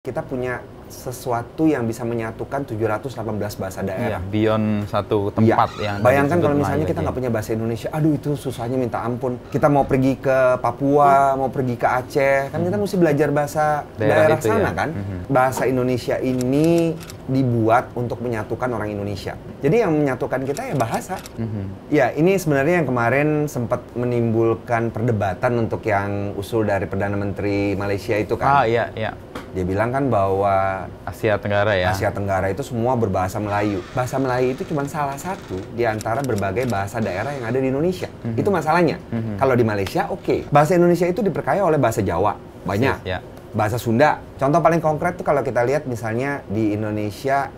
Kita punya sesuatu yang bisa menyatukan 718 bahasa daerah. Iya, beyond satu tempat yang bayangkan kalau misalnya kita nggak punya bahasa Indonesia, aduh itu susahnya minta ampun. Kita mau pergi ke Papua, mau pergi ke Aceh, kan kita mesti belajar bahasa daerah sana kan. Bahasa Indonesia ini dibuat untuk menyatukan orang Indonesia. Jadi yang menyatukan kita ya bahasa. Ya ini sebenarnya yang kemarin sempat menimbulkan perdebatan untuk yang usul dari Perdana Menteri Malaysia itu kan. Iya, iya. Dia bilang kan bahwa Asia Tenggara ya. Asia Tenggara itu semua berbahasa Melayu. Bahasa Melayu itu cuma salah satu di antara berbagai bahasa daerah yang ada di Indonesia. Itu masalahnya. Kalau di Malaysia oke. Bahasa Indonesia itu diperkaya oleh bahasa Jawa. Banyak. Ya. Bahasa Sunda. Contoh paling konkret tuh kalau kita lihat misalnya di Indonesia,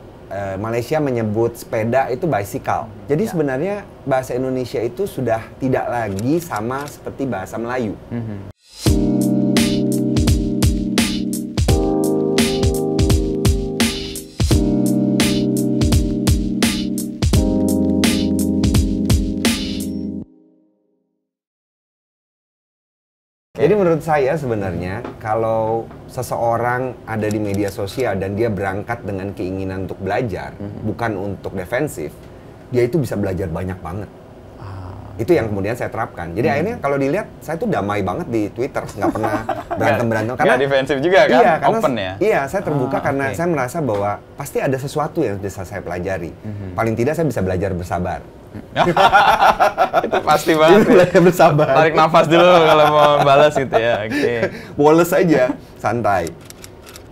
Malaysia menyebut sepeda itu bicycle. Jadi sebenarnya bahasa Indonesia itu sudah tidak lagi sama seperti bahasa Melayu. Jadi menurut saya sebenarnya kalau seseorang ada di media sosial dan dia berangkat dengan keinginan untuk belajar, bukan untuk defensif, dia itu bisa belajar banyak banget. Itu yang kemudian saya terapkan. Jadi akhirnya kalau dilihat, saya tuh damai banget di Twitter, nggak pernah berantem-berantem. Karena defensif juga kan, iya, karena, open ya? Iya, saya terbuka karena saya merasa bahwa pasti ada sesuatu yang bisa saya pelajari. Paling tidak saya bisa belajar bersabar. Itu pasti banget. Belajar bersabar. Tarik nafas dulu kalau mau balas gitu ya. Woles aja, santai.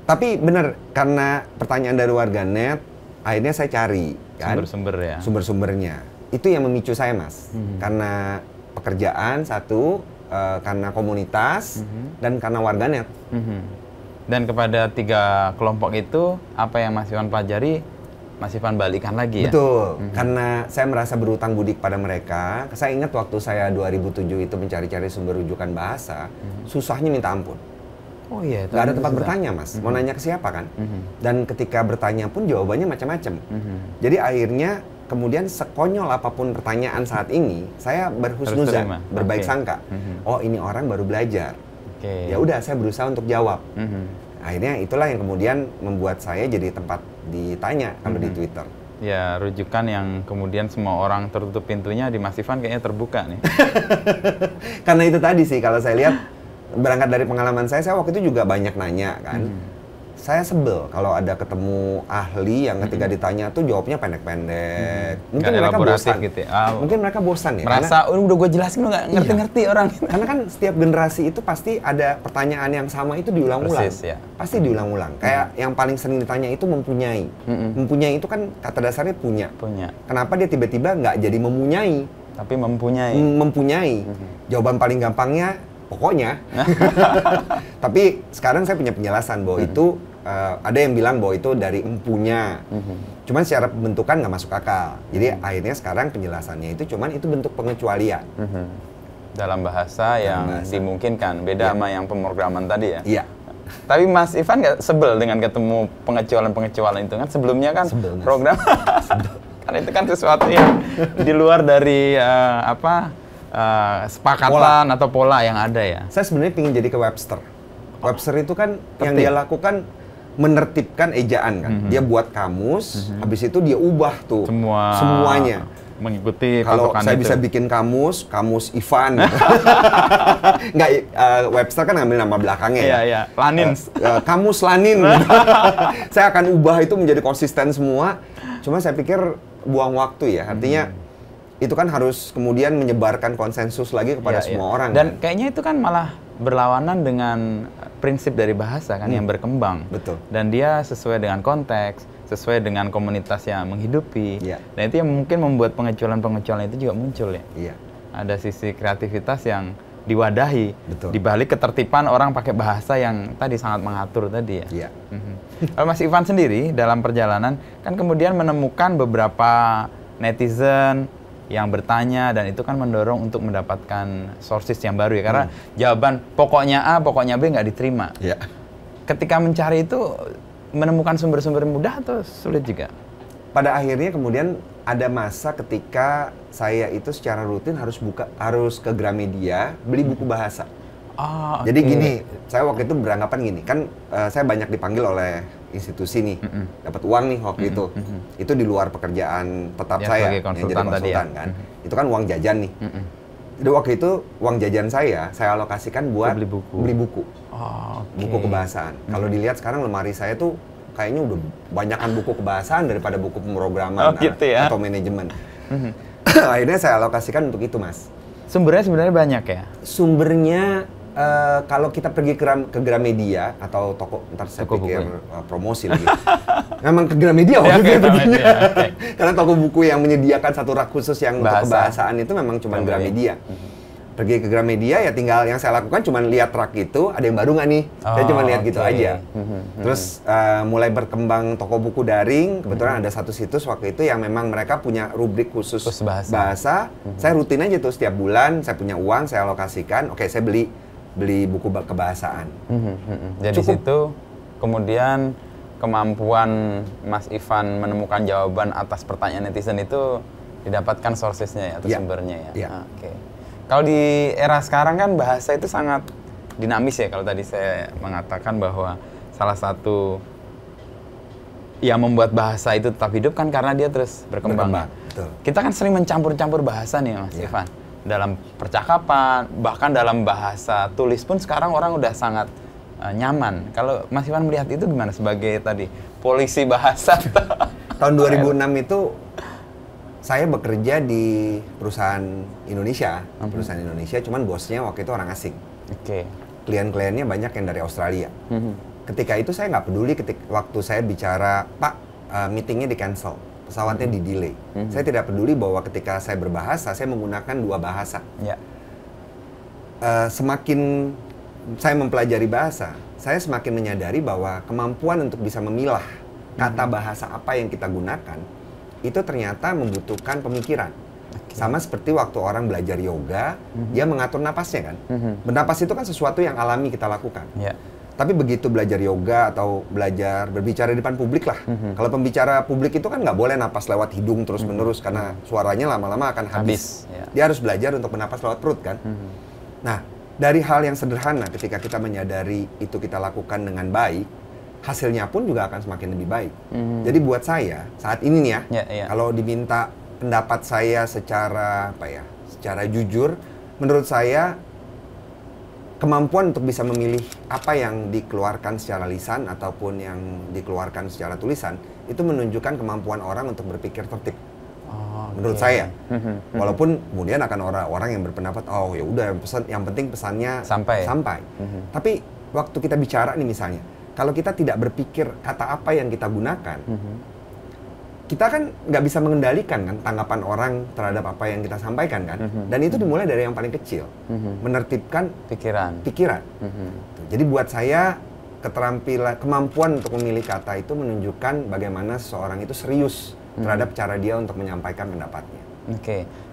Tapi bener, karena pertanyaan dari warganet, akhirnya saya cari kan Sumber-sumber ya. Sumber-sumbernya. Itu yang memicu saya, Mas. Karena pekerjaan satu, karena komunitas, dan karena warganet. Dan kepada 3 kelompok itu, apa yang Mas Ivan pelajari, Mas Ivan balikan lagi ya? Betul, karena saya merasa berutang budi kepada mereka. Saya ingat waktu saya 2007 itu mencari-cari sumber rujukan bahasa, susahnya minta ampun. Oh iya, Gak ada tempat bertanya, Mas. Mau nanya ke siapa kan? Dan ketika bertanya pun jawabannya macam-macam. Jadi akhirnya kemudian sekonyol apapun pertanyaan saat ini, saya berhusnuzan, berbaik sangka. Oh ini orang baru belajar. Ya udah, saya berusaha untuk jawab. Akhirnya itulah yang kemudian membuat saya jadi tempat ditanya kalau di Twitter. Ya, rujukan yang kemudian semua orang tertutup pintunya, di Mas Ivan kayaknya terbuka nih. Karena itu tadi sih, kalau saya lihat, berangkat dari pengalaman saya waktu itu juga banyak nanya kan. Saya sebel kalau ada ketemu ahli yang ketika ditanya tuh jawabnya pendek-pendek. Mungkin mereka bosan gitu ya. Mungkin mereka bosan ya. Merasa, udah gue jelasin lo nggak ngerti-ngerti orang. Karena kan setiap generasi itu pasti ada pertanyaan yang sama itu diulang-ulang. Persis, ya. Pasti diulang-ulang. Kayak yang paling sering ditanya itu mempunyai. Mempunyai itu kan kata dasarnya punya. Kenapa dia tiba-tiba nggak jadi memunyai? Tapi mempunyai. Mempunyai. Jawaban paling gampangnya pokoknya. Tapi sekarang saya punya penjelasan bahwa itu ada yang bilang bahwa itu dari empunya. Cuman secara pembentukan nggak masuk akal. Jadi akhirnya sekarang penjelasannya itu cuman itu bentuk pengecualian. Dalam bahasa yang dimungkinkan. Beda sama yang pemrograman tadi ya? Iya. Tapi Mas Ivan nggak sebel dengan ketemu pengecualian-pengecualian itu kan? Sebelumnya kan program kan itu kan sesuatu yang di luar dari sepakatan atau pola yang ada ya. Saya sebenarnya ingin jadi ke Webster. Webster itu kan yang dia lakukan menertibkan ejaan kan. Dia buat kamus, habis itu dia ubah tuh semuanya. Mengikuti kalau saya itu. Bisa bikin kamus Ivan. Nggak, Webster kan ngambil nama belakangnya ya. Iya, Lanins. Kamus Lanin. Saya akan ubah itu menjadi konsisten semua. Cuma saya pikir buang waktu ya. Artinya itu kan harus kemudian menyebarkan konsensus lagi kepada semua orang. Dan kayaknya itu kan malah berlawanan dengan prinsip dari bahasa kan yang berkembang. Betul. Dan dia sesuai dengan konteks, sesuai dengan komunitas yang menghidupi. Dan itu yang mungkin membuat pengecualian-pengecualian itu juga muncul ya. Ada sisi kreativitas yang diwadahi. Betul. Di balik ketertiban orang pakai bahasa yang tadi sangat mengatur tadi ya. Kalau Mas Ivan sendiri dalam perjalanan kan kemudian menemukan beberapa netizen yang bertanya, dan itu kan mendorong untuk mendapatkan sources yang baru ya, karena jawaban pokoknya A, pokoknya B nggak diterima. Ketika mencari itu, menemukan sumber-sumber mudah atau sulit juga? Pada akhirnya kemudian ada masa ketika saya itu secara rutin harus ke Gramedia beli buku bahasa. Oh, Jadi gini, saya waktu itu beranggapan gini, kan saya banyak dipanggil oleh institusi nih, dapat uang nih waktu itu. Itu di luar pekerjaan tetap saya yang jadi konsultan kan. Itu kan uang jajan nih. Jadi waktu itu uang jajan saya alokasikan buat beli buku. Buku kebahasaan. Kalau dilihat sekarang lemari saya tuh kayaknya udah banyakan buku kebahasaan daripada buku pemrograman gitu ya? Atau manajemen. Akhirnya saya alokasikan untuk itu, Mas. Sumbernya sebenarnya banyak ya? Sumbernya kalau kita pergi ke Gramedia atau toko, ntar saya pikir promosi lagi. Memang ke Gramedia waktu itu perginya. Karena toko buku yang menyediakan satu rak khusus yang untuk kebahasaan itu memang cuma Gramedia. Pergi ke Gramedia ya tinggal yang saya lakukan cuma lihat rak itu, ada yang baru nggak nih? Saya cuma lihat gitu aja. Terus mulai berkembang toko buku daring, kebetulan ada satu situs waktu itu yang memang mereka punya rubrik khusus bahasa. Saya rutin aja tuh setiap bulan, saya punya uang, saya alokasikan, oke saya beli buku kebahasaan. Jadi situ kemudian kemampuan Mas Ivan menemukan jawaban atas pertanyaan netizen itu didapatkan sourcesnya ya, atau sumbernya ya. Kalau di era sekarang kan bahasa itu sangat dinamis ya, kalau tadi saya mengatakan bahwa salah satu yang membuat bahasa itu tetap hidup kan karena dia terus berkembang. Kita kan sering mencampur-campur bahasa nih Mas Ivan. Dalam percakapan, bahkan dalam bahasa tulis pun sekarang orang udah sangat nyaman. Kalau Mas Ivan melihat itu gimana sebagai tadi polisi bahasa? Tahun 2006 itu saya bekerja di perusahaan Indonesia, cuman bosnya waktu itu orang asing. Klien-kliennya banyak yang dari Australia. Ketika itu saya nggak peduli waktu saya bicara, Pak, meetingnya di cancel, pesawatnya di delay. Saya tidak peduli bahwa ketika saya berbahasa, saya menggunakan dua bahasa. Semakin saya mempelajari bahasa, saya semakin menyadari bahwa kemampuan untuk bisa memilah kata bahasa apa yang kita gunakan, itu ternyata membutuhkan pemikiran. Sama seperti waktu orang belajar yoga, dia mengatur napasnya kan. Bernapas itu kan sesuatu yang alami kita lakukan. Tapi begitu belajar yoga atau belajar berbicara di depan publik lah. Kalau pembicara publik itu kan nggak boleh napas lewat hidung terus-menerus karena suaranya lama-lama akan habis. Dia harus belajar untuk bernapas lewat perut kan. Nah, dari hal yang sederhana ketika kita menyadari itu kita lakukan dengan baik, hasilnya pun juga akan semakin lebih baik. Jadi buat saya saat ini nih ya, kalau diminta pendapat saya secara secara jujur, menurut saya kemampuan untuk bisa memilih apa yang dikeluarkan secara lisan ataupun yang dikeluarkan secara tulisan itu menunjukkan kemampuan orang untuk berpikir tertib. Menurut saya, walaupun kemudian akan orang-orang yang berpendapat, oh ya udah yang penting pesannya sampai. Tapi waktu kita bicara nih misalnya, kalau kita tidak berpikir kata apa yang kita gunakan, kita kan nggak bisa mengendalikan kan tanggapan orang terhadap apa yang kita sampaikan kan. Dan itu dimulai dari yang paling kecil, menertibkan pikiran. Jadi buat saya kemampuan untuk memilih kata itu menunjukkan bagaimana seseorang itu serius terhadap cara dia untuk menyampaikan pendapatnya.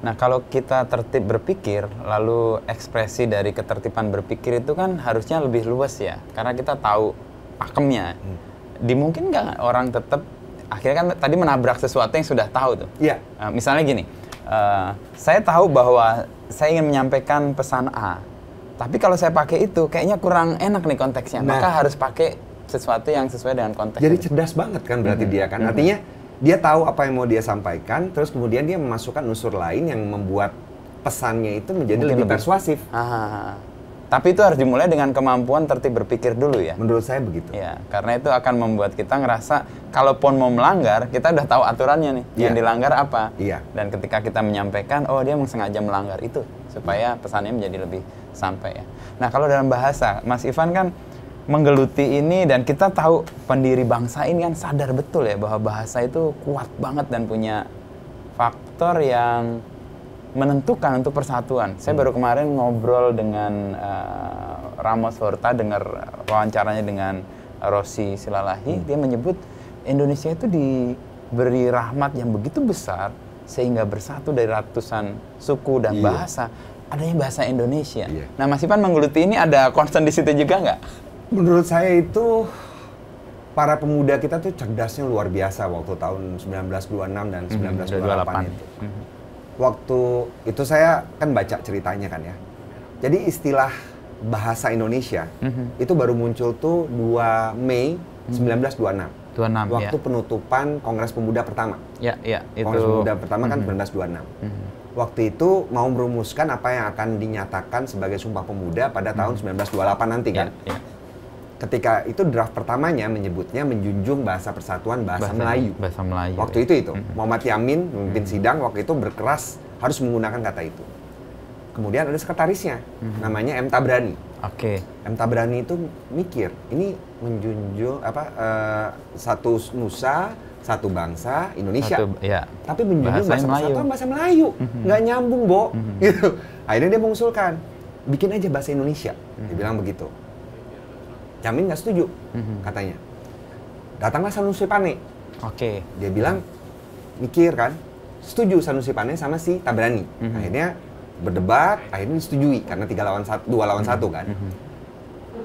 Nah kalau kita tertib berpikir, lalu ekspresi dari ketertiban berpikir itu kan harusnya lebih luas ya, karena kita tahu pakemnya. Dimungkin nggak orang tetap akhirnya kan tadi menabrak sesuatu yang sudah tahu tuh. Misalnya gini, saya tahu bahwa saya ingin menyampaikan pesan A, tapi kalau saya pakai itu kayaknya kurang enak nih konteksnya, maka harus pakai sesuatu yang sesuai dengan konteks. Jadi cerdas banget kan berarti dia kan. Artinya dia tahu apa yang mau dia sampaikan, terus kemudian dia memasukkan unsur lain yang membuat pesannya itu menjadi lebih persuasif. Tapi itu harus dimulai dengan kemampuan tertib berpikir dulu ya? Menurut saya begitu. Ya, karena itu akan membuat kita ngerasa, kalaupun mau melanggar, kita udah tahu aturannya nih, yang dilanggar apa. Dan ketika kita menyampaikan, oh dia sengaja melanggar itu, supaya pesannya menjadi lebih sampai ya. Nah kalau dalam bahasa, Mas Ivan kan menggeluti ini, dan kita tahu pendiri bangsa ini kan sadar betul ya, bahwa bahasa itu kuat banget dan punya faktor yang menentukan untuk persatuan. Saya baru kemarin ngobrol dengan Ramos Horta, dengar wawancaranya dengan Rossi Silalahi. Dia menyebut Indonesia itu diberi rahmat yang begitu besar sehingga bersatu dari ratusan suku dan bahasa. Adanya bahasa Indonesia. Nah, Mas Ivan menggeluti ini ada concern di situ juga nggak? Menurut saya itu para pemuda kita tuh cerdasnya luar biasa waktu tahun 1926 dan 1928 itu. Waktu itu saya kan baca ceritanya kan ya. Jadi istilah bahasa Indonesia itu baru muncul tuh 2 Mei 1926. Waktu penutupan Kongres Pemuda pertama. Kongres Pemuda pertama kan 1926. Waktu itu mau merumuskan apa yang akan dinyatakan sebagai Sumpah Pemuda pada tahun 1928 nanti kan. Ketika itu draft pertamanya menyebutnya menjunjung bahasa persatuan bahasa Melayu. Waktu itu Muhammad Yamin memimpin sidang waktu itu berkeras harus menggunakan kata itu. Kemudian ada sekretarisnya namanya M. Tabrani. M. Tabrani itu mikir ini menjunjung satu nusa, satu bangsa Indonesia, tapi menjunjung bahasa persatuan bahasa Melayu, nggak nyambung, Bo. Gitu. Akhirnya dia mengusulkan bikin aja bahasa Indonesia. Dia bilang begitu. Yamin nggak setuju, katanya. Datanglah Sanusi Pane. Dia bilang mikir kan, setuju Sanusi Pane sama si Tabrani. Akhirnya berdebat, akhirnya disetujui karena 2 lawan 1 kan.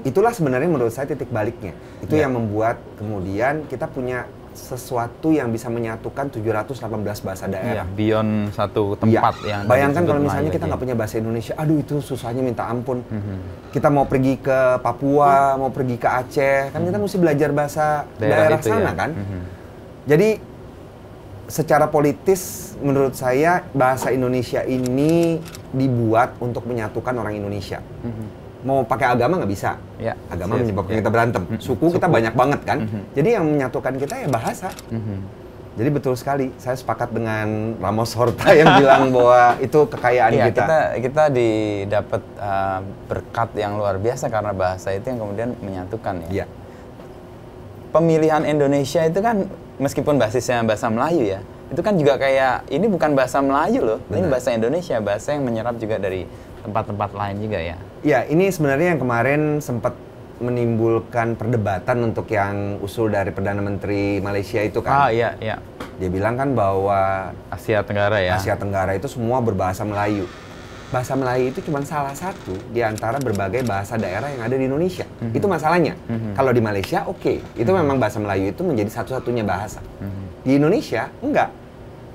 Itulah sebenarnya menurut saya titik baliknya. Itu yang membuat kemudian kita punya sesuatu yang bisa menyatukan 718 bahasa daerah. Beyond satu tempat yang bayangkan kalau misalnya kita nggak punya bahasa Indonesia, aduh itu susahnya minta ampun. Kita mau pergi ke Papua, mau pergi ke Aceh, kan kita mesti belajar bahasa daerah sana kan. Jadi secara politis menurut saya bahasa Indonesia ini dibuat untuk menyatukan orang Indonesia. Mau pakai agama nggak bisa. Agama menyebabkan kita berantem. Suku kita banyak banget kan. Jadi yang menyatukan kita ya bahasa. Jadi betul sekali. Saya sepakat dengan Ramos Horta yang bilang bahwa itu kekayaan kita. Kita dapat berkat yang luar biasa karena bahasa itu yang kemudian menyatukan ya. Pemilihan Indonesia itu kan meskipun basisnya bahasa Melayu ya, itu kan juga kayak ini bukan bahasa Melayu loh, ini bahasa Indonesia, bahasa yang menyerap juga dari tempat-tempat lain juga ya. Ya, ini sebenarnya yang kemarin sempat menimbulkan perdebatan untuk yang usul dari Perdana Menteri Malaysia itu kan. Dia bilang kan bahwa Asia Tenggara ya. Asia Tenggara itu semua berbahasa Melayu. Bahasa Melayu itu cuma salah satu di antara berbagai bahasa daerah yang ada di Indonesia. Itu masalahnya. Kalau di Malaysia itu memang bahasa Melayu itu menjadi satu-satunya bahasa. Di Indonesia enggak.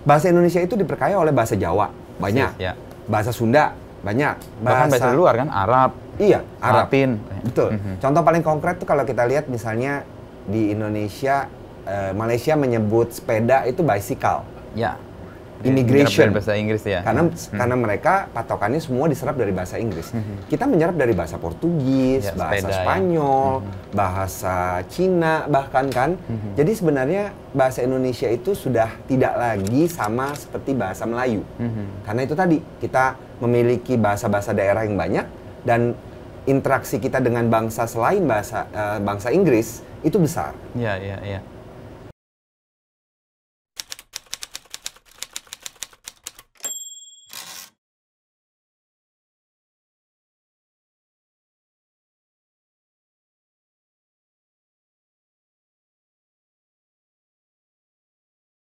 Bahasa Indonesia itu diperkaya oleh bahasa Jawa, banyak. Bahasa Sunda, banyak. Bahkan bahasa luar kan, Arab. Arab. Latin. Betul. Contoh paling konkret tuh kalau kita lihat misalnya di Indonesia, Malaysia menyebut sepeda itu bicycle. Immigration bahasa Inggris ya. Karena mereka patokannya semua diserap dari bahasa Inggris. Kita menyerap dari bahasa Portugis, bahasa Spanyol, bahasa Cina bahkan kan. Jadi sebenarnya bahasa Indonesia itu sudah tidak lagi sama seperti bahasa Melayu. Karena itu tadi kita memiliki bahasa-bahasa daerah yang banyak dan interaksi kita dengan bangsa selain bangsa Inggris itu besar.